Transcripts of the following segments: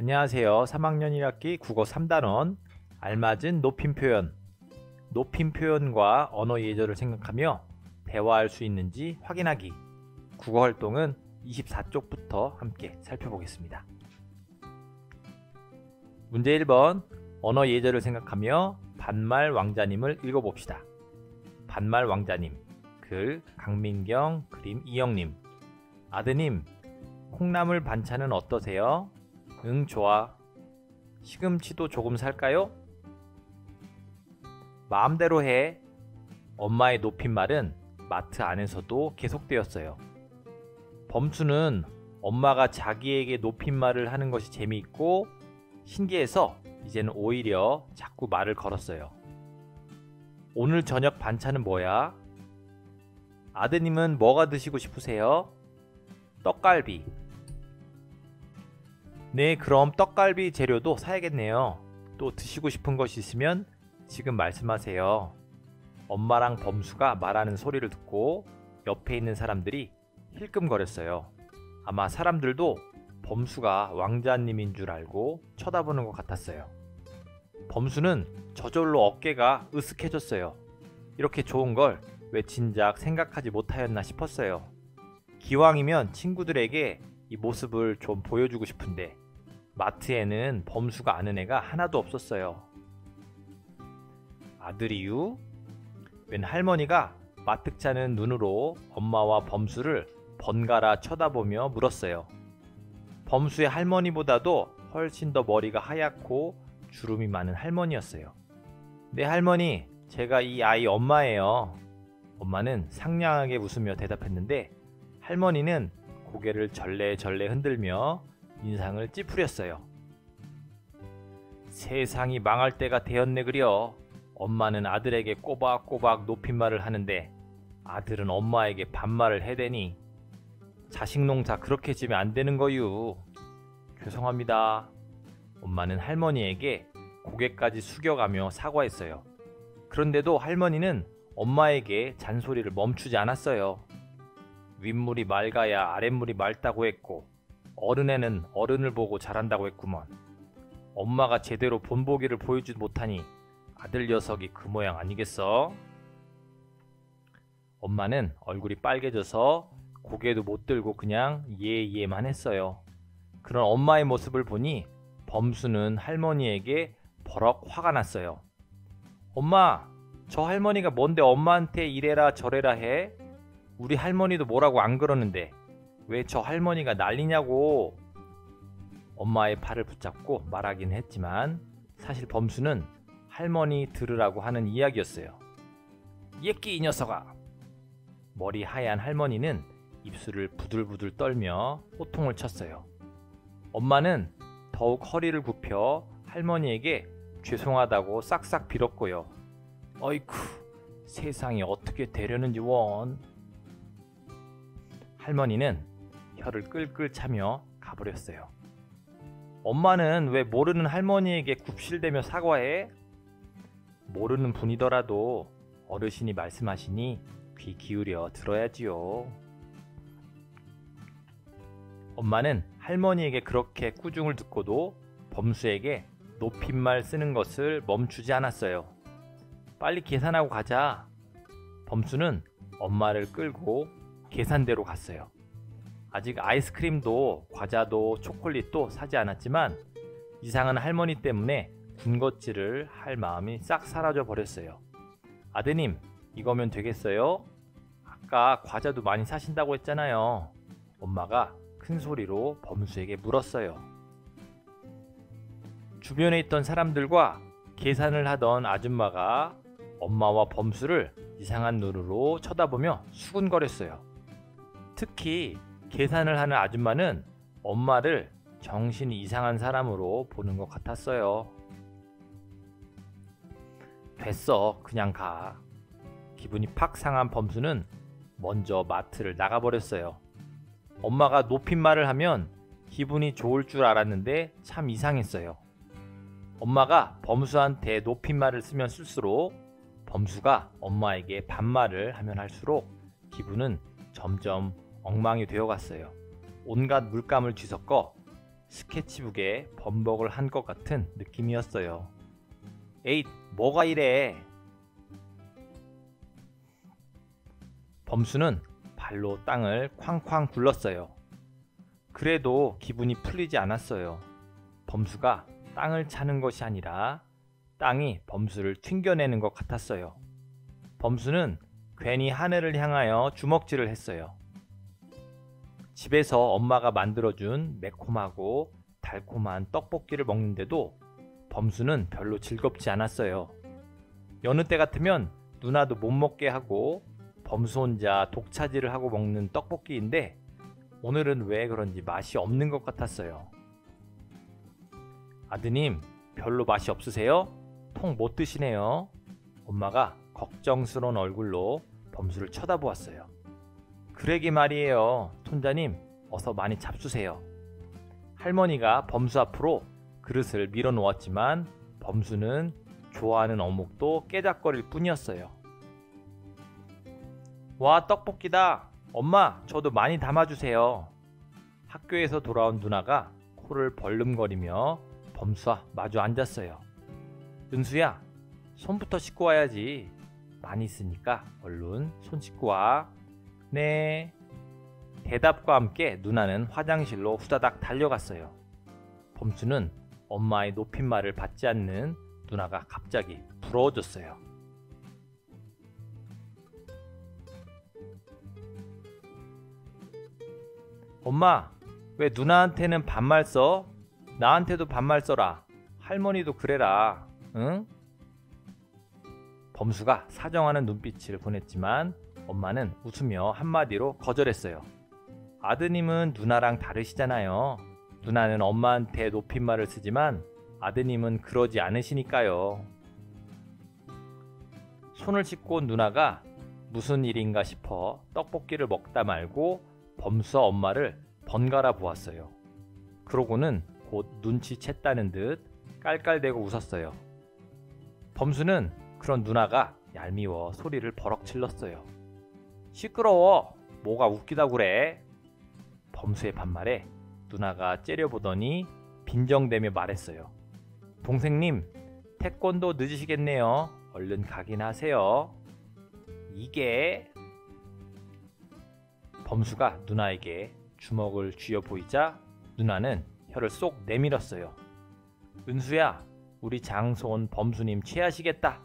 안녕하세요. 3학년 1학기 국어 3단원 알맞은 높임 표현. 높임 표현과 언어 예절을 생각하며 대화할 수 있는지 확인하기. 국어 활동은 24쪽부터 함께 살펴보겠습니다. 문제 1번. 언어 예절을 생각하며 반말 왕자님을 읽어봅시다. 반말 왕자님. 글 강민경, 그림 이영님. 아드님, 콩나물 반찬은 어떠세요? 응, 좋아. 시금치도 조금 살까요? 마음대로 해. 엄마의 높임말은 마트 안에서도 계속되었어요. 범수는 엄마가 자기에게 높임말을 하는 것이 재미있고 신기해서 이제는 오히려 자꾸 말을 걸었어요. 오늘 저녁 반찬은 뭐야? 아드님은 뭐가 드시고 싶으세요? 떡갈비. 네, 그럼 떡갈비 재료도 사야겠네요. 또 드시고 싶은 것이 있으면 지금 말씀하세요. 엄마랑 범수가 말하는 소리를 듣고 옆에 있는 사람들이 힐끔거렸어요. 아마 사람들도 범수가 왕자님인 줄 알고 쳐다보는 것 같았어요. 범수는 저절로 어깨가 으쓱해졌어요. 이렇게 좋은 걸 왜 진작 생각하지 못하였나 싶었어요. 기왕이면 친구들에게 이 모습을 좀 보여주고 싶은데 마트에는 범수가 아는 애가 하나도 없었어요. 아들이유? 웬 할머니가 마뜩찮은 눈으로 엄마와 범수를 번갈아 쳐다보며 물었어요. 범수의 할머니보다도 훨씬 더 머리가 하얗고 주름이 많은 할머니였어요. 네, 할머니, 제가 이 아이 엄마예요. 엄마는 상냥하게 웃으며 대답했는데 할머니는 고개를 절레절레 흔들며 인상을 찌푸렸어요. 세상이 망할 때가 되었네 그려. 엄마는 아들에게 꼬박꼬박 높임말을 하는데 아들은 엄마에게 반말을 해대니 자식 농사 그렇게 지면 안 되는 거유. 죄송합니다. 엄마는 할머니에게 고개까지 숙여가며 사과했어요. 그런데도 할머니는 엄마에게 잔소리를 멈추지 않았어요. 윗물이 맑아야 아랫물이 맑다고 했고 어른애는 어른을 보고 자란다고 했구먼. 엄마가 제대로 본보기를 보여주지 못하니 아들 녀석이 그 모양 아니겠어? 엄마는 얼굴이 빨개져서 고개도 못 들고 그냥 예예만 했어요. 그런 엄마의 모습을 보니 범수는 할머니에게 버럭 화가 났어요. 엄마, 저 할머니가 뭔데 엄마한테 이래라 저래라 해? 우리 할머니도 뭐라고 안 그러는데 왜 저 할머니가 난리냐고. 엄마의 팔을 붙잡고 말하긴 했지만 사실 범수는 할머니 들으라고 하는 이야기였어요. 예끼 이 녀석아. 머리 하얀 할머니는 입술을 부들부들 떨며 호통을 쳤어요. 엄마는 더욱 허리를 굽혀 할머니에게 죄송하다고 싹싹 빌었고요. 어이쿠, 세상이 어떻게 되려는지 원. 할머니는 혀를 끌끌 차며 가버렸어요. 엄마는 왜 모르는 할머니에게 굽실대며 사과해? 모르는 분이더라도 어르신이 말씀하시니 귀 기울여 들어야지요. 엄마는 할머니에게 그렇게 꾸중을 듣고도 범수에게 높임말 쓰는 것을 멈추지 않았어요. 빨리 계산하고 가자. 범수는 엄마를 끌고 계산대로 갔어요. 아직 아이스크림도 과자도 초콜릿도 사지 않았지만 이상한 할머니 때문에 군것질을 할 마음이 싹 사라져 버렸어요. 아드님, 이거면 되겠어요? 아까 과자도 많이 사신다고 했잖아요. 엄마가 큰 소리로 범수에게 물었어요. 주변에 있던 사람들과 계산을 하던 아줌마가 엄마와 범수를 이상한 눈으로 쳐다보며 수군거렸어요. 특히 계산을 하는 아줌마는 엄마를 정신이 이상한 사람으로 보는 것 같았어요. 됐어, 그냥 가. 기분이 팍 상한 범수는 먼저 마트를 나가버렸어요. 엄마가 높임말을 하면 기분이 좋을 줄 알았는데 참 이상했어요. 엄마가 범수한테 높임말을 쓰면 쓸수록 범수가 엄마에게 반말을 하면 할수록 기분은 점점 엉망이 되어갔어요. 온갖 물감을 뒤섞어 스케치북에 범벅을 한 것 같은 느낌이었어요. 에잇, 뭐가 이래? 범수는 발로 땅을 쾅쾅 굴렀어요. 그래도 기분이 풀리지 않았어요. 범수가 땅을 차는 것이 아니라 땅이 범수를 튕겨내는 것 같았어요. 범수는 괜히 하늘을 향하여 주먹질을 했어요. 집에서 엄마가 만들어준 매콤하고 달콤한 떡볶이를 먹는데도 범수는 별로 즐겁지 않았어요. 여느 때 같으면 누나도 못 먹게 하고 범수 혼자 독차지를 하고 먹는 떡볶이인데 오늘은 왜 그런지 맛이 없는 것 같았어요. 아드님, 별로 맛이 없으세요? 통 못 드시네요. 엄마가 걱정스러운 얼굴로 범수를 쳐다보았어요. 그러게 말이에요. 손자님, 어서 많이 잡수세요. 할머니가 범수 앞으로 그릇을 밀어 놓았지만 범수는 좋아하는 어묵도 깨작거릴 뿐이었어요. 와, 떡볶이다. 엄마, 저도 많이 담아주세요. 학교에서 돌아온 누나가 코를 벌름거리며 범수와 마주 앉았어요. 은수야, 손부터 씻고 와야지. 많이 있으니까 얼른 손 씻고 와. 네. 대답과 함께 누나는 화장실로 후다닥 달려갔어요. 범수는 엄마의 높임말을 받지 않는 누나가 갑자기 부러워졌어요. 엄마, 왜 누나한테는 반말 써? 나한테도 반말 써라. 할머니도 그래라. 응? 범수가 사정하는 눈빛을 보냈지만 엄마는 웃으며 한마디로 거절했어요. 아드님은 누나랑 다르시잖아요. 누나는 엄마한테 높임말을 쓰지만 아드님은 그러지 않으시니까요. 손을 씻고 온 누나가 무슨 일인가 싶어 떡볶이를 먹다 말고 범수와 엄마를 번갈아 보았어요. 그러고는 곧 눈치챘다는 듯 깔깔대고 웃었어요. 범수는 그런 누나가 얄미워 소리를 버럭 질렀어요. 시끄러워. 뭐가 웃기다고 그래? 범수의 반말에 누나가 째려보더니 빈정대며 말했어요. 동생님, 태권도 늦으시겠네요. 얼른 가긴 하세요. 이게... 범수가 누나에게 주먹을 쥐어 보이자 누나는 혀를 쏙 내밀었어요. 은수야, 우리 장손 범수님 취하시겠다.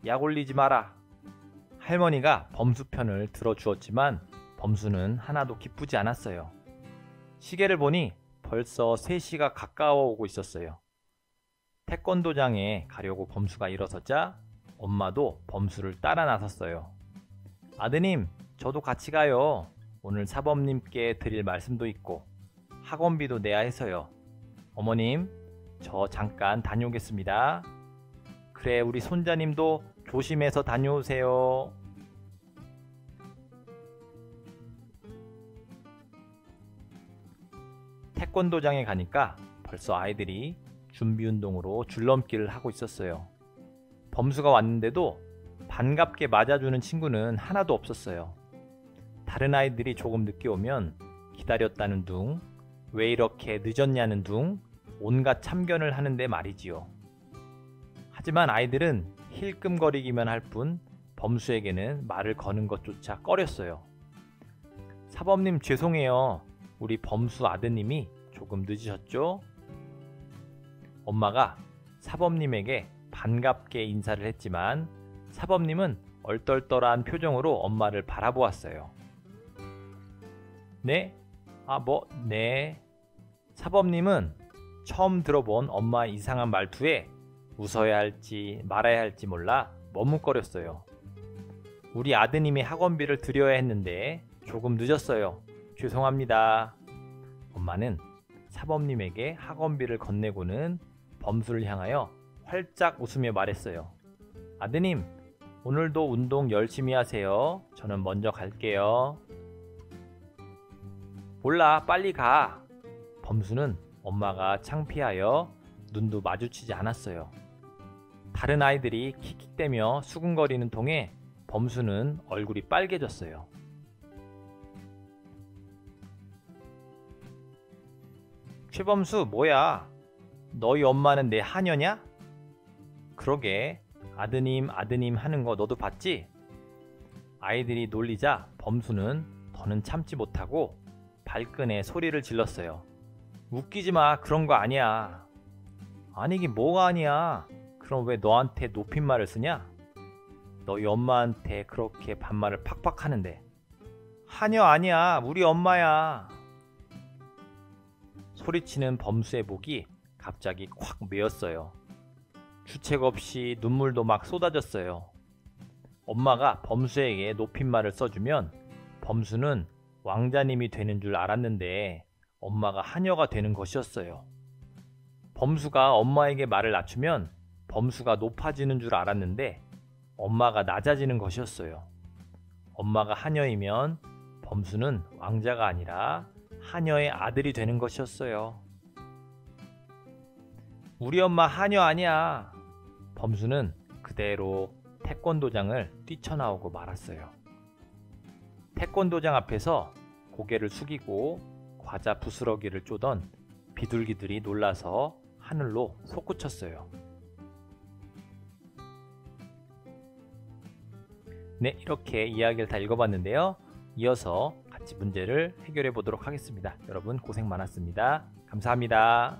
약 올리지 마라. 할머니가 범수 편을 들어주었지만 범수는 하나도 기쁘지 않았어요. 시계를 보니 벌써 3시가 가까워 오고 있었어요. 태권도장에 가려고 범수가 일어서자 엄마도 범수를 따라 나섰어요. 아드님, 저도 같이 가요. 오늘 사범님께 드릴 말씀도 있고 학원비도 내야 해서요. 어머님, 저 잠깐 다녀오겠습니다. 그래, 우리 손자님도 조심해서 다녀오세요. 태권도장에 가니까 벌써 아이들이 준비운동으로 줄넘기를 하고 있었어요. 범수가 왔는데도 반갑게 맞아주는 친구는 하나도 없었어요. 다른 아이들이 조금 늦게 오면 기다렸다는 둥, 왜 이렇게 늦었냐는 둥, 온갖 참견을 하는데 말이지요. 하지만 아이들은 힐끔거리기만 할 뿐 범수에게는 말을 거는 것조차 꺼렸어요. 사범님 죄송해요. 우리 범수 아드님이 조금 늦으셨죠? 엄마가 사범님에게 반갑게 인사를 했지만 사범님은 얼떨떨한 표정으로 엄마를 바라보았어요. 네? 네. 사범님은 처음 들어본 엄마의 이상한 말투에 웃어야 할지 말아야 할지 몰라 머뭇거렸어요. 우리 아드님의 학원비를 드려야 했는데 조금 늦었어요. 죄송합니다. 엄마는 사범님에게 학원비를 건네고는 범수를 향하여 활짝 웃으며 말했어요. 아드님, 오늘도 운동 열심히 하세요. 저는 먼저 갈게요. 몰라, 빨리 가. 범수는 엄마가 창피하여 눈도 마주치지 않았어요. 다른 아이들이 킥킥대며 수군거리는 통에 범수는 얼굴이 빨개졌어요. 최범수, 뭐야? 너희 엄마는 내 하녀냐? 그러게, 아드님 아드님 하는 거 너도 봤지? 아이들이 놀리자 범수는 더는 참지 못하고 발끈해 소리를 질렀어요. 웃기지 마, 그런 거 아니야. 아니긴 뭐가 아니야. 그럼 왜 너한테 높임말을 쓰냐? 너희 엄마한테 그렇게 반말을 팍팍 하는데. 하녀 아니야, 우리 엄마야. 소리치는 범수의 목이 갑자기 콱 메었어요. 주책 없이 눈물도 막 쏟아졌어요. 엄마가 범수에게 높임말을 써주면 범수는 왕자님이 되는 줄 알았는데 엄마가 하녀가 되는 것이었어요. 범수가 엄마에게 말을 낮추면 범수가 높아지는 줄 알았는데 엄마가 낮아지는 것이었어요. 엄마가 하녀이면 범수는 왕자가 아니라 하녀의 아들이 되는 것이었어요. 우리 엄마 하녀 아니야. 범수는 그대로 태권도장을 뛰쳐나오고 말았어요. 태권도장 앞에서 고개를 숙이고 과자 부스러기를 쪼던 비둘기들이 놀라서 하늘로 솟구쳤어요. 네, 이렇게 이야기를 다 읽어봤는데요. 이어서 같이 문제를 해결해 보도록 하겠습니다. 여러분 고생 많았습니다. 감사합니다.